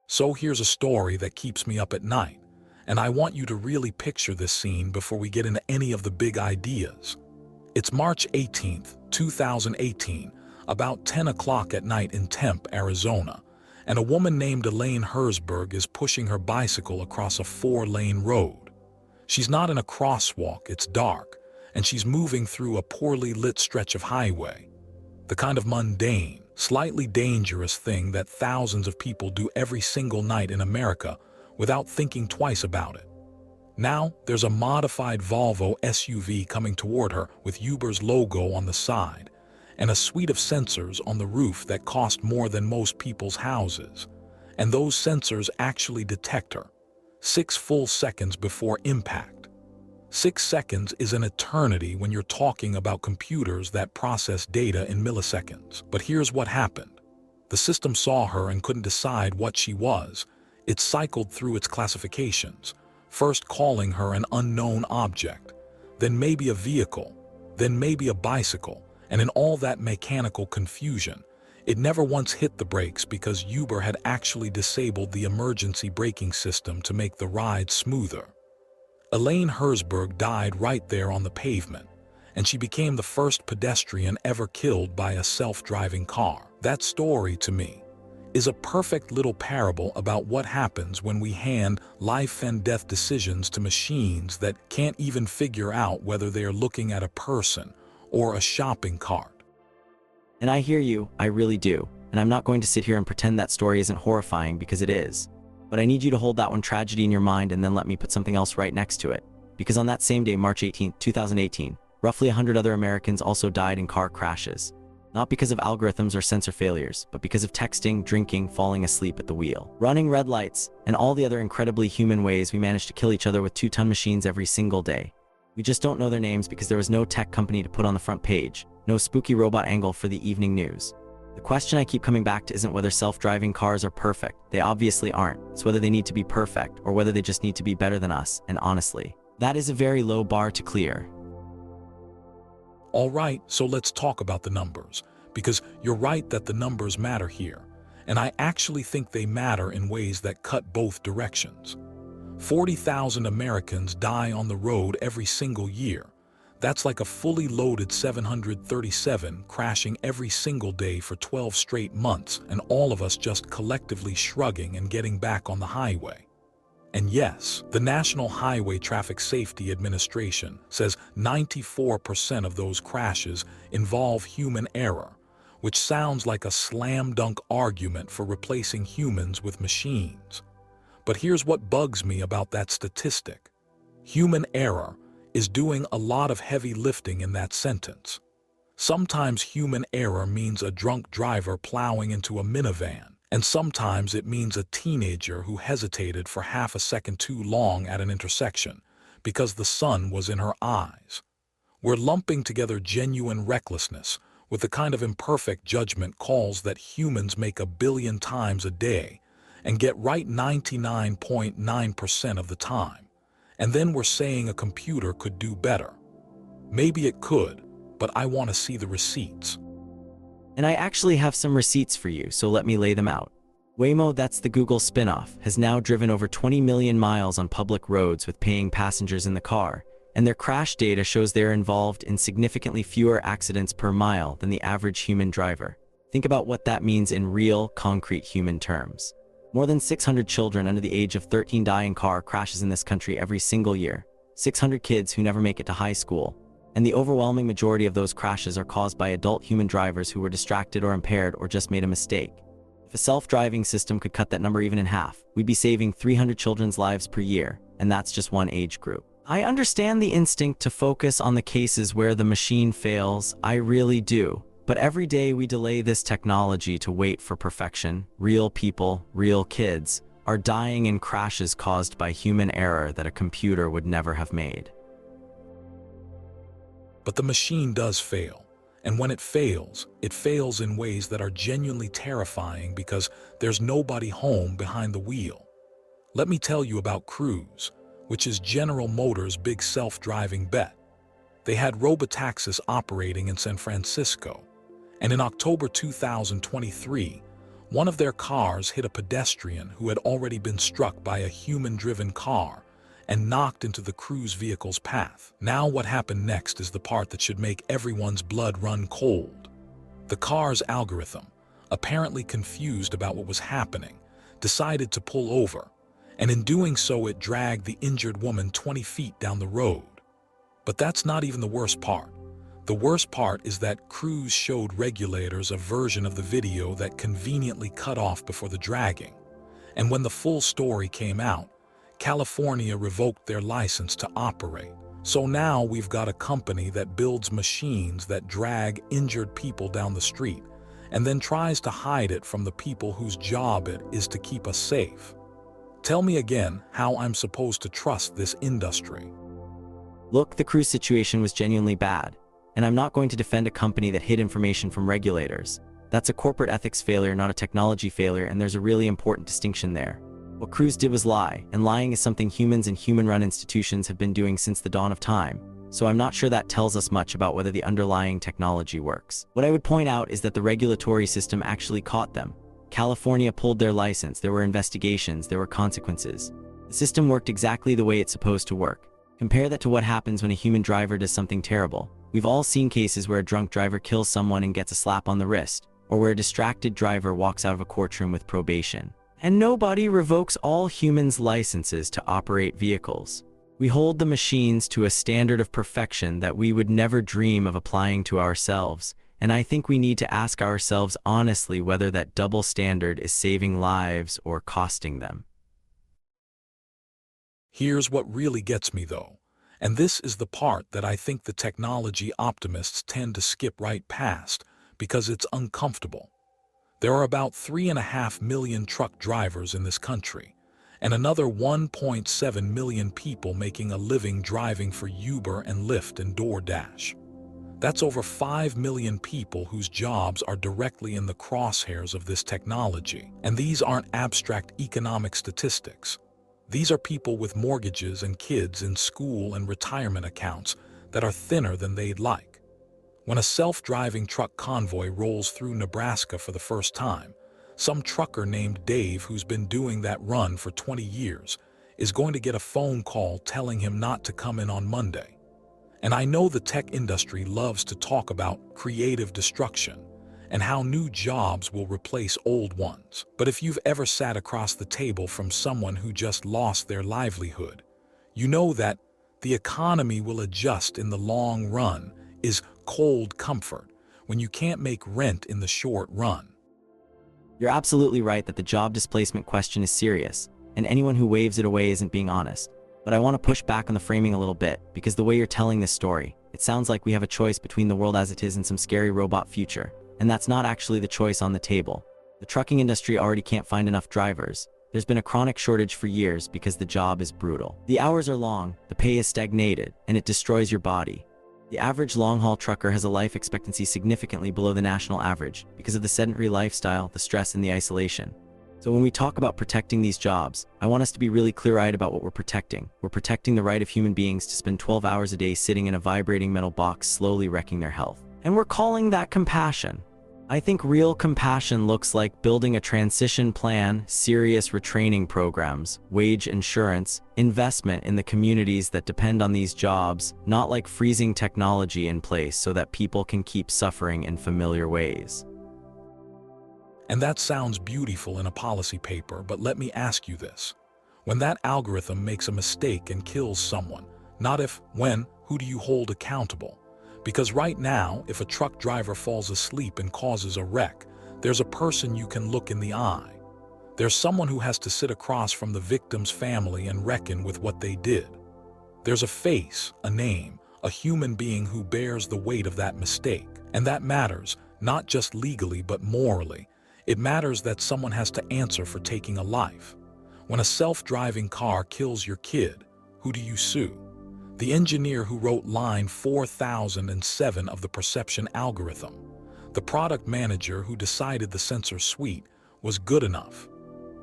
So here's a story that keeps me up at night, and I want you to really picture this scene before we get into any of the big ideas. It's March 18th, 2018, about 10 o'clock at night in Tempe, Arizona, and a woman named Elaine Herzberg is pushing her bicycle across a 4-lane road. She's not in a crosswalk, it's dark, and she's moving through a poorly lit stretch of highway. The kind of mundane, slightly dangerous thing that thousands of people do every single night in America without thinking twice about it. Now, there's a modified Volvo SUV coming toward her with Uber's logo on the side and a suite of sensors on the roof that cost more than most people's houses. And those sensors actually detect her 6 full seconds before impact. 6 seconds is an eternity when you're talking about computers that process data in milliseconds. But here's what happened. The system saw her and couldn't decide what she was. It cycled through its classifications, first calling her an unknown object, then maybe a vehicle, then maybe a bicycle, and in all that mechanical confusion, it never once hit the brakes because Uber had actually disabled the emergency braking system to make the ride smoother. Elaine Herzberg died right there on the pavement, and she became the first pedestrian ever killed by a self-driving car. That story, to me, is a perfect little parable about what happens when we hand life and death decisions to machines that can't even figure out whether they are looking at a person or a shopping cart. And I hear you, I really do, and I'm not going to sit here and pretend that story isn't horrifying because it is. But I need you to hold that one tragedy in your mind and then let me put something else right next to it. Because on that same day, March 18, 2018, roughly 100 other Americans also died in car crashes. Not because of algorithms or sensor failures, but because of texting, drinking, falling asleep at the wheel, running red lights, and all the other incredibly human ways we manage to kill each other with 2-ton machines every single day. We just don't know their names because there was no tech company to put on the front page, no spooky robot angle for the evening news. The question I keep coming back to isn't whether self-driving cars are perfect. They obviously aren't. It's whether they need to be perfect or whether they just need to be better than us, and honestly, that is a very low bar to clear. All right, so let's talk about the numbers, because you're right that the numbers matter here, and I actually think they matter in ways that cut both directions. 40,000 Americans die on the road every single year. That's like a fully loaded 737 crashing every single day for 12 straight months, and all of us just collectively shrugging and getting back on the highway. And yes, the National Highway Traffic Safety Administration says 94% of those crashes involve human error, which sounds like a slam-dunk argument for replacing humans with machines. But here's what bugs me about that statistic. Human error is doing a lot of heavy lifting in that sentence. Sometimes human error means a drunk driver plowing into a minivan, and sometimes it means a teenager who hesitated for half a second too long at an intersection because the sun was in her eyes. We're lumping together genuine recklessness with the kind of imperfect judgment calls that humans make 1 billion times a day and get right 99.9% of the time. And then we're saying a computer could do better. Maybe it could, but I want to see the receipts. And I actually have some receipts for you, so let me lay them out. Waymo, that's the Google spin-off, has now driven over 20 million miles on public roads with paying passengers in the car, and their crash data shows they're involved in significantly fewer accidents per mile than the average human driver. Think about what that means in real, concrete human terms. More than 600 children under the age of 13 die in car crashes in this country every single year, 600 kids who never make it to high school, and the overwhelming majority of those crashes are caused by adult human drivers who were distracted or impaired or just made a mistake. If a self-driving system could cut that number even in half, we'd be saving 300 children's lives per year, and that's just one age group. I understand the instinct to focus on the cases where the machine fails, I really do. But every day we delay this technology to wait for perfection. Real people, real kids, are dying in crashes caused by human error that a computer would never have made. But the machine does fail, and when it fails in ways that are genuinely terrifying because there's nobody home behind the wheel. Let me tell you about Cruise, which is General Motors' big self-driving bet. They had robotaxis operating in San Francisco, and in October 2023, One of their cars hit a pedestrian who had already been struck by a human-driven car and knocked into the cruise vehicle's path. Now what happened next is the part that should make everyone's blood run cold. The car's algorithm, apparently confused about what was happening, decided to pull over, and in doing so it dragged the injured woman 20 feet down the road. But that's not even the worst part. The worst part is that Cruise showed regulators a version of the video that conveniently cut off before the dragging. And when the full story came out, California revoked their license to operate. So now we've got a company that builds machines that drag injured people down the street and then tries to hide it from the people whose job it is to keep us safe. Tell me again how I'm supposed to trust this industry. Look, the Cruise situation was genuinely bad, and I'm not going to defend a company that hid information from regulators. That's a corporate ethics failure, not a technology failure, and there's a really important distinction there. What Cruise did was lie, and lying is something humans and human-run institutions have been doing since the dawn of time, so I'm not sure that tells us much about whether the underlying technology works. What I would point out is that the regulatory system actually caught them. California pulled their license, there were investigations, there were consequences. The system worked exactly the way it's supposed to work. Compare that to what happens when a human driver does something terrible. We've all seen cases where a drunk driver kills someone and gets a slap on the wrist, or where a distracted driver walks out of a courtroom with probation. And nobody revokes all humans' licenses to operate vehicles. We hold the machines to a standard of perfection that we would never dream of applying to ourselves, and I think we need to ask ourselves honestly whether that double standard is saving lives or costing them. Here's what really gets me though, and this is the part that I think the technology optimists tend to skip right past because it's uncomfortable. There are about 3.5 million truck drivers in this country, and another 1.7 million people making a living driving for Uber and Lyft and DoorDash. That's over 5 million people whose jobs are directly in the crosshairs of this technology. And these aren't abstract economic statistics. These are people with mortgages and kids in school and retirement accounts that are thinner than they'd like. When a self-driving truck convoy rolls through Nebraska for the first time, some trucker named Dave, who's been doing that run for 20 years, is going to get a phone call telling him not to come in on Monday. And I know the tech industry loves to talk about creative destruction and how new jobs will replace old ones. But if you've ever sat across the table from someone who just lost their livelihood, you know that the economy will adjust in the long run is cold comfort when you can't make rent in the short run. You're absolutely right that the job displacement question is serious, and anyone who waves it away isn't being honest. But I want to push back on the framing a little bit, because the way you're telling this story, it sounds like we have a choice between the world as it is and some scary robot future, and that's not actually the choice on the table. The trucking industry already can't find enough drivers. There's been a chronic shortage for years because the job is brutal. The hours are long, the pay is stagnated, and it destroys your body. The average long-haul trucker has a life expectancy significantly below the national average because of the sedentary lifestyle, the stress, and the isolation. So when we talk about protecting these jobs, I want us to be really clear-eyed about what we're protecting. We're protecting the right of human beings to spend 12 hours a day sitting in a vibrating metal box slowly wrecking their health. And we're calling that compassion. I think real compassion looks like building a transition plan, serious retraining programs, wage insurance, investment in the communities that depend on these jobs, not like freezing technology in place so that people can keep suffering in familiar ways. And that sounds beautiful in a policy paper, but let me ask you this. When that algorithm makes a mistake and kills someone, not if, when, who do you hold accountable? Because right now, if a truck driver falls asleep and causes a wreck, there's a person you can look in the eye. There's someone who has to sit across from the victim's family and reckon with what they did. There's a face, a name, a human being who bears the weight of that mistake. And that matters, not just legally but morally. It matters that someone has to answer for taking a life. When a self-driving car kills your kid, who do you sue? The engineer who wrote line 4007 of the perception algorithm. The product manager who decided the sensor suite was good enough.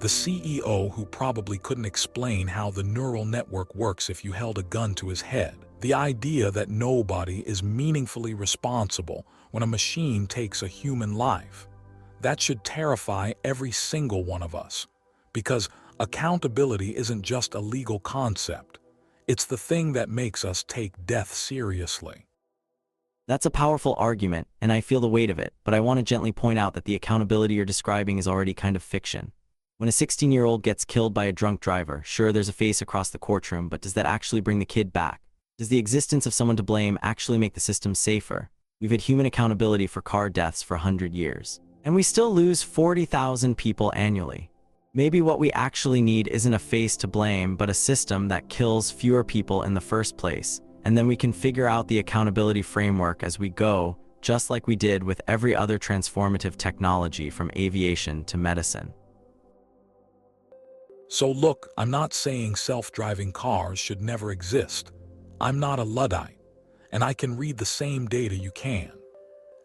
The CEO who probably couldn't explain how the neural network works if you held a gun to his head. The idea that nobody is meaningfully responsible when a machine takes a human life. That should terrify every single one of us, because accountability isn't just a legal concept. It's the thing that makes us take death seriously. That's a powerful argument, and I feel the weight of it, but I want to gently point out that the accountability you're describing is already kind of fiction. When a 16-year-old gets killed by a drunk driver, sure, there's a face across the courtroom, but does that actually bring the kid back? Does the existence of someone to blame actually make the system safer? We've had human accountability for car deaths for 100 years, and we still lose 40,000 people annually. Maybe what we actually need isn't a face to blame, but a system that kills fewer people in the first place, and then we can figure out the accountability framework as we go, just like we did with every other transformative technology from aviation to medicine. So look, I'm not saying self-driving cars should never exist. I'm not a Luddite, and I can read the same data you can.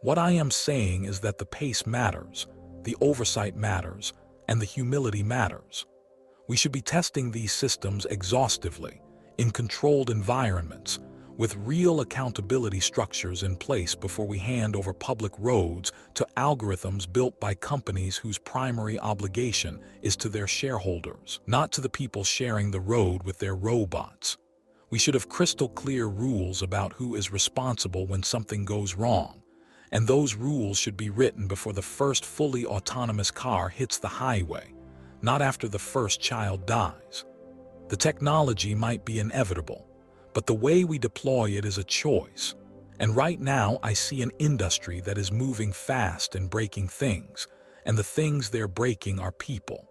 What I am saying is that the pace matters, the oversight matters, and the humility matters. We should be testing these systems exhaustively, in controlled environments, with real accountability structures in place before we hand over public roads to algorithms built by companies whose primary obligation is to their shareholders, not to the people sharing the road with their robots. We should have crystal clear rules about who is responsible when something goes wrong, and those rules should be written before the first fully autonomous car hits the highway, not after the first child dies. The technology might be inevitable, but the way we deploy it is a choice. And right now, I see an industry that is moving fast and breaking things, and the things they're breaking are people.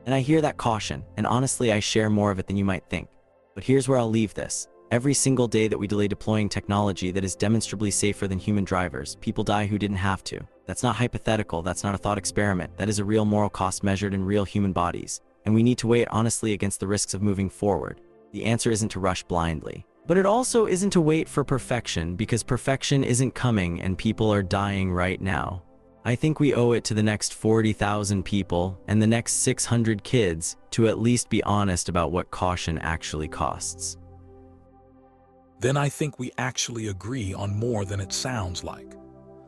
And I hear that caution, and honestly, I share more of it than you might think. But here's where I'll leave this. Every single day that we delay deploying technology that is demonstrably safer than human drivers, people die who didn't have to. That's not hypothetical, that's not a thought experiment, that is a real moral cost measured in real human bodies. And we need to weigh it honestly against the risks of moving forward. The answer isn't to rush blindly. But it also isn't to wait for perfection, because perfection isn't coming and people are dying right now. I think we owe it to the next 40,000 people and the next 600 kids to at least be honest about what caution actually costs. Then I think we actually agree on more than it sounds like.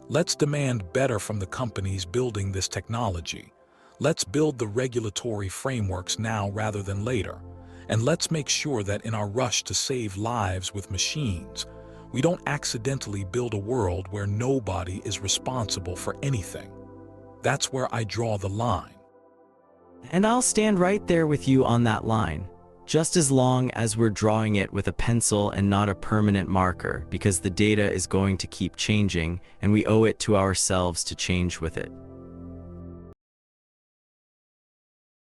Let's demand better from the companies building this technology. Let's build the regulatory frameworks now rather than later. And let's make sure that in our rush to save lives with machines, we don't accidentally build a world where nobody is responsible for anything. That's where I draw the line. And I'll stand right there with you on that line, just as long as we're drawing it with a pencil and not a permanent marker, because the data is going to keep changing and we owe it to ourselves to change with it.